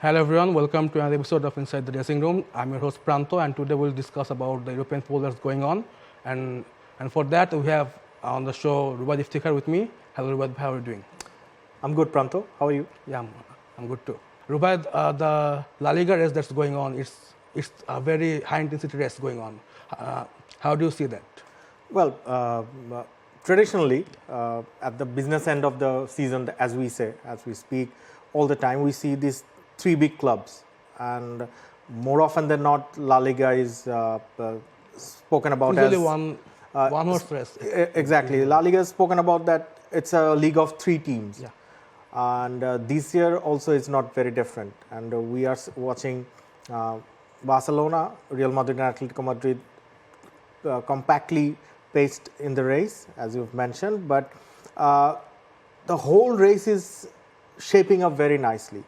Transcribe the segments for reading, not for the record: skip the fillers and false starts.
Hello everyone, welcome to another episode of Inside the Dressing Room. I'm your host Pranto, and today we'll discuss about the European football that's going on. And for that we have on the show Rubaid Iftikhar with me. Hello Rubaid, how are you doing? I'm good, Pranto. How are you? Yeah, I'm good too. Rubaid, the La Liga race that's going on, it's a very high intensity race going on. How do you see that? Well, traditionally, at the business end of the season, as we speak all the time, we see these three big clubs, and more often than not, La Liga is spoken about Usually as one horse race. Exactly, La Liga is spoken about that it's a league of three teams, Yeah. and this year also is not very different. And we are watching Barcelona, Real Madrid, and Atletico Madrid compactly paced in the race, as you've mentioned, but the whole race is shaping up very nicely.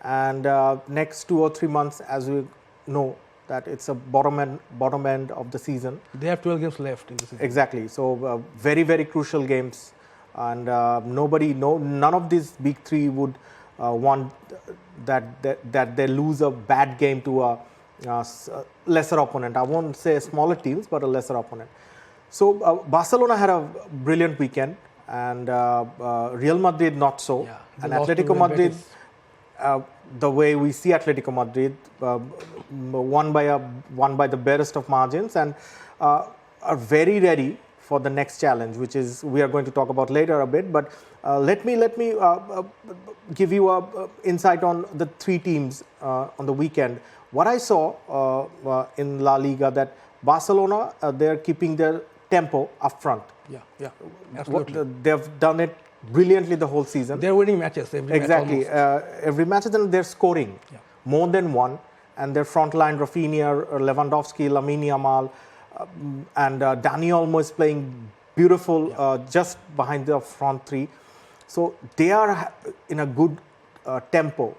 And next 2 or 3 months, as we know, that it's a bottom end of the season. They have 12 games left in the season. Exactly. So very, very crucial games, and none of these big three would want that they lose a bad game to a lesser opponent. I won't say smaller teams, but a lesser opponent. So Barcelona had a brilliant weekend, and Real Madrid not so. Yeah, and Atletico Madrid, the way we see Atletico Madrid, won by the barest of margins, and are very ready for the next challenge, which is we are going to talk about later a bit. But let me give you a insight on the three teams on the weekend. What I saw in La Liga, that Barcelona, they're keeping their tempo up front. Yeah, absolutely. They've done it brilliantly the whole season. They're winning matches Exactly. Every match, and they're scoring more than one. And their front line, Rafinha, Lewandowski, Lamine Yamal, and Dani Olmo is playing beautiful just behind the front three. So they are in a good tempo.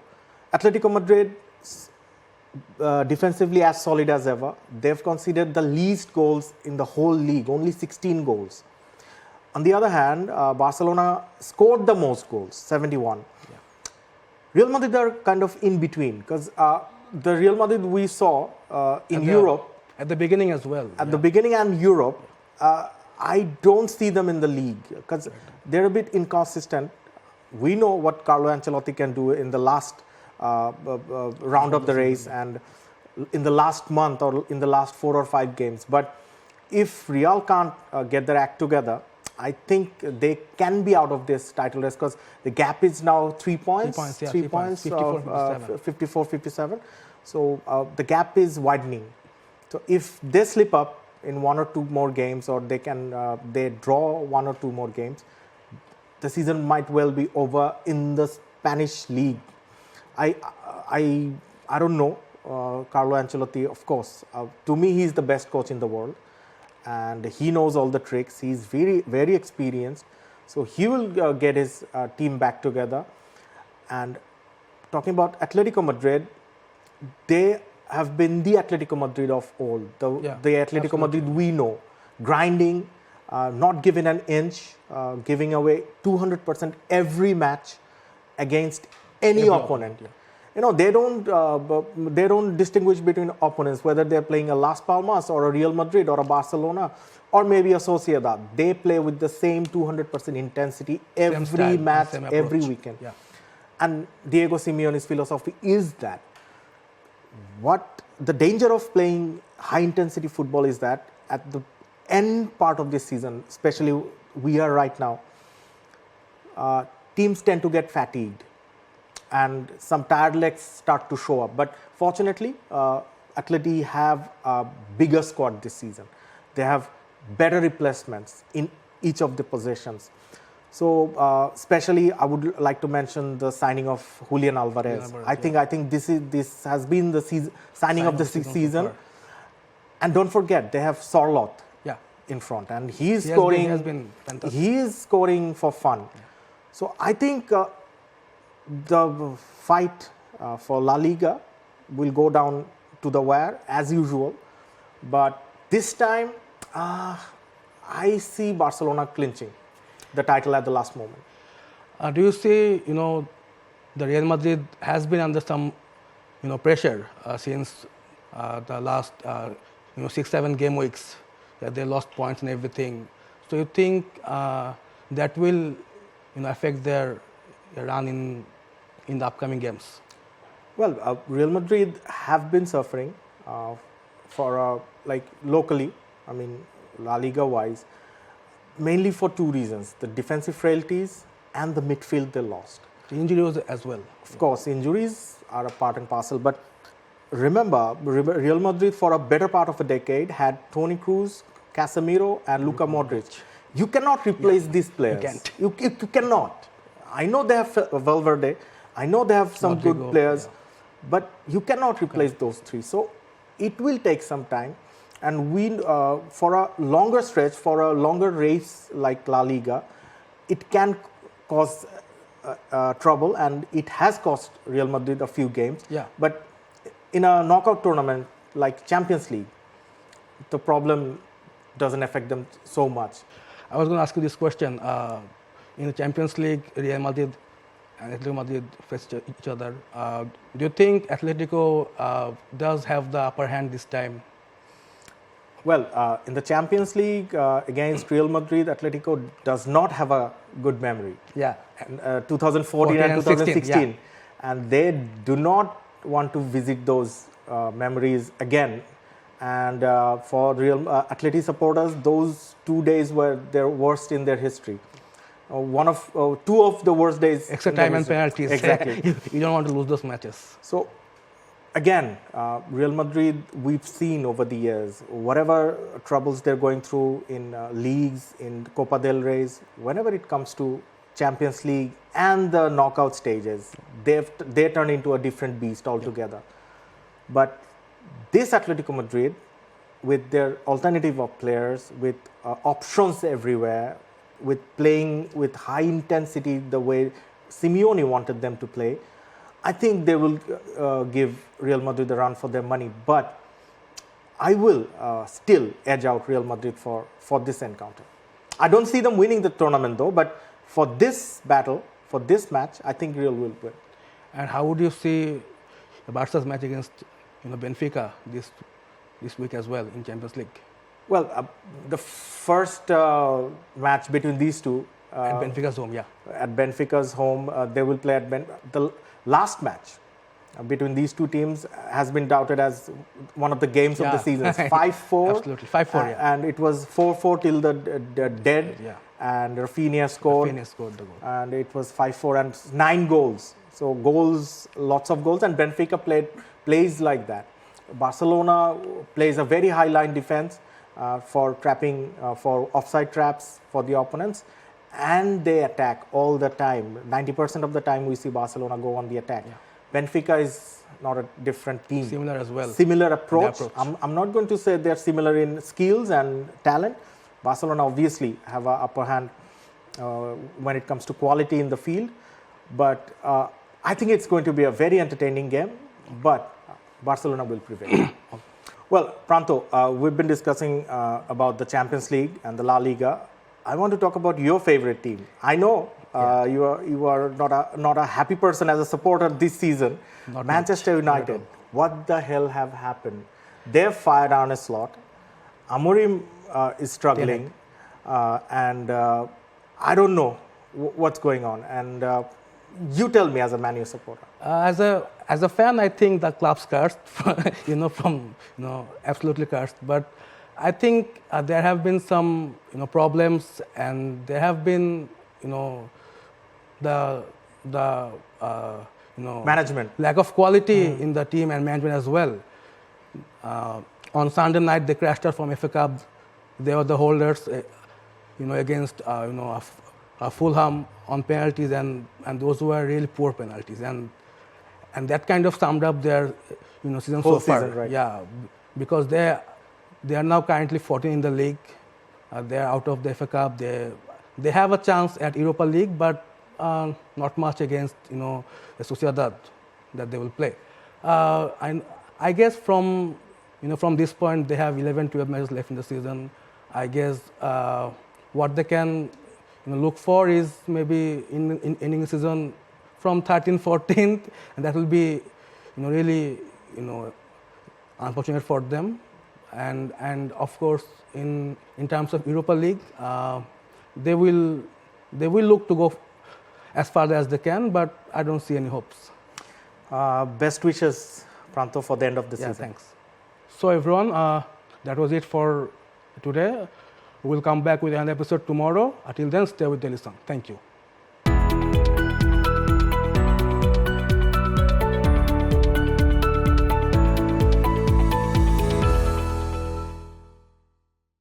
Atletico Madrid, defensively as solid as ever. They've conceded the least goals in the whole league, only 16 goals. On the other hand, Barcelona scored the most goals, 71. Yeah. Real Madrid are kind of in between, because the Real Madrid we saw in Europe at the beginning as well. At the beginning and Europe, I don't see them in the league because they're a bit inconsistent. We know what Carlo Ancelotti can do in the last round of the race and in the last month or in the last 4 or 5 games. But if Real can't get their act together, I think they can be out of this title race, because the gap is now 3 points. 3 points, 54, 57. So the gap is widening. So if they slip up in 1 or 2 more games, or they draw 1 or 2 more games, the season might well be over in the Spanish league. I don't know. Carlo Ancelotti, of course, to me, he's the best coach in the world, and he knows all the tricks. He's very, very experienced, so he will get his team back together. And talking about Atletico Madrid, they have been the Atletico Madrid of old, the Atletico Madrid we know, grinding, not giving an inch, giving away 200% every match against any opponent. You know, they don't distinguish between opponents, whether they're playing a Las Palmas or a Real Madrid or a Barcelona or maybe a Sociedad. They play with the same 200% intensity every match, every weekend. Yeah. And Diego Simeone's philosophy is that what the danger of playing high intensity football is that at the end part of this season, especially we are right now, teams tend to get fatigued and some tired legs start to show up. But fortunately, Atleti have a bigger squad this season. They have better replacements in each of the positions. So especially, I would like to mention the signing of Julian Alvarez. I think this has been the signing of the season. And don't forget, they have Sorloth in front, and he is scoring for fun. Yeah. So I think the fight for La Liga will go down to the wire as usual, but this time I see Barcelona clinching the title at the last moment. Do you see, the Real Madrid has been under some pressure since the last 6-7 game weeks. They lost points and everything. So you think that will affect their run in the upcoming games? Well, Real Madrid have been suffering for like locally, I mean La Liga wise, mainly for two reasons: the defensive frailties and the midfield they lost. The injuries as well. Of course, injuries are a part and parcel, but remember, Real Madrid for a better part of a decade had Toni Kroos, Casemiro and Luka Modric. You cannot replace these players. You can't. You cannot. I know they have Valverde, I know they have some Rodrigo, good players, but you cannot replace those three. So it will take some time, and we for a longer stretch, for a longer race like La Liga, it can cause trouble, and it has cost Real Madrid a few games. Yeah. But in a knockout tournament like Champions League, the problem doesn't affect them so much. I was going to ask you this question. In the Champions League, Real Madrid and Atletico Madrid face each other. Do you think Atletico does have the upper hand this time? Well, in the Champions League against Real Madrid, Atletico does not have a good memory. Yeah. And, 2014 and 2016. And they do not want to visit those memories again. And for Real Atleti supporters, those 2 days were their worst in their history. Two of the worst days. Extra time and penalties. Exactly. You don't want to lose those matches. So, again, Real Madrid, we've seen over the years, whatever troubles they're going through in leagues, in Copa del Rey's, whenever it comes to Champions League and the knockout stages, they turn into a different beast altogether. But this Atletico Madrid, with their alternative of players, with options everywhere, with playing with high intensity the way Simeone wanted them to play, I think they will give Real Madrid a run for their money. But I will still edge out Real Madrid for this encounter. I don't see them winning the tournament though, but for this battle, for this match, I think Real will win. And how would you see the Barca's match against Benfica this week as well in Champions League? Well, the first match between these two At Benfica's home, yeah. At Benfica's home, they will play at the last match between these two teams has been touted as one of the games of the season. 5-4. Absolutely, 5-4, yeah. And it was 4-4 till the dead. Yeah. And Rafinha scored. Rafinha scored the goal. And it was 5-4 and 9 goals. So goals, lots of goals, and Benfica plays like that. Barcelona plays a very high line defense for trapping, for offside traps for the opponents, and they attack all the time. 90% of the time we see Barcelona go on the attack. Yeah. Benfica is not a different team. Similar as well. Similar approach. I'm not going to say they're similar in skills and talent. Barcelona obviously have an upper hand when it comes to quality in the field, but I think it's going to be a very entertaining game, but Barcelona will prevail. Well, Pranto, we've been discussing about the Champions League and the La Liga. I want to talk about your favorite team. I know you are not a happy person as a supporter this season. Not Manchester United. What the hell have happened? They've fired Arne Slot. Amorim is struggling, and I don't know what's going on. And you tell me as a Man U supporter. As a fan, I think the club's cursed, absolutely cursed. But I think there have been some problems, and there have been the management lack of quality in the team and management as well. On Sunday night, they crashed out from FA Cup. They were the holders, against Fulham on penalties, and those were really poor penalties, and that kind of summed up their season whole so far. Season, right. Yeah, because they are now currently 14 in the league. They are out of the FA Cup. They have a chance at Europa League, but not much against the Sociedad that they will play. And I guess from this point they have 11-12 matches left in the season. I guess what they can look for is maybe in ending the season from 13th, 14th, and that will be really, unfortunate for them. And of course, in terms of Europa League, they will look to go as far as they can, but I don't see any hopes. Best wishes, Pranto, for the end of the season. Thanks. So everyone, that was it for today. We'll come back with an episode tomorrow. Until then, stay with the listen. Thank you.